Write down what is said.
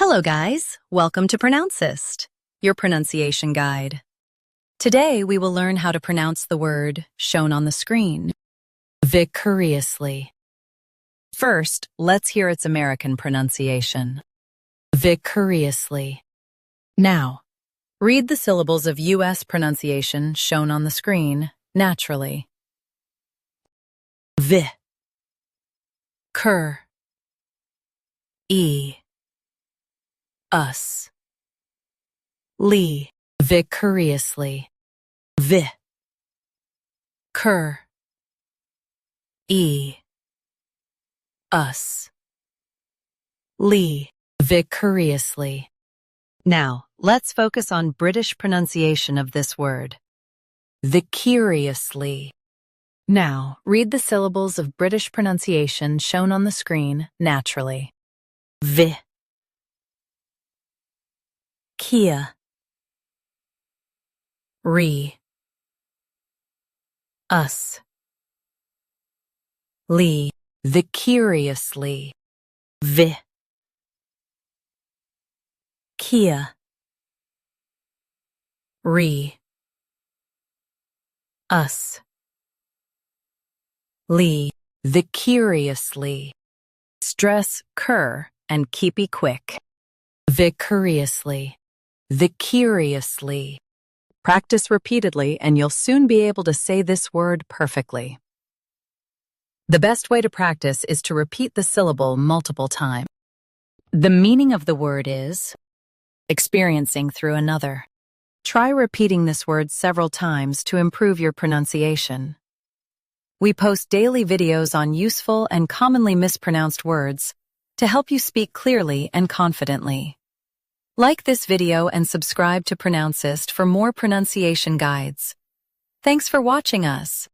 Hello guys, welcome to Pronouncist, your pronunciation guide. Today we will learn how to pronounce the word shown on the screen, vicariously. First, let's hear its American pronunciation, vicariously. Now, read the syllables of U.S. pronunciation shown on the screen naturally. Vi, cur, e, us, ly, vicariously, vi, cur, e, us, ly, vicariously. Now, let's focus on British pronunciation of this word, vicariously. Now, read the syllables of British pronunciation shown on the screen naturally. Vi, kia, re, us, ly, vicariously, vi, kia, re, us, ly, vicariously. Stress cur and keep it quick. Vicariously, vicariously. Practice repeatedly and you'll soon be able to say this word perfectly. The best way to practice is to repeat the syllable multiple times. The meaning of the word is experiencing through another. Try repeating this word several times to improve your pronunciation. We post daily videos on useful and commonly mispronounced words to help you speak clearly and confidently. Like this video and subscribe to Pronouncist for more pronunciation guides. Thanks for watching us.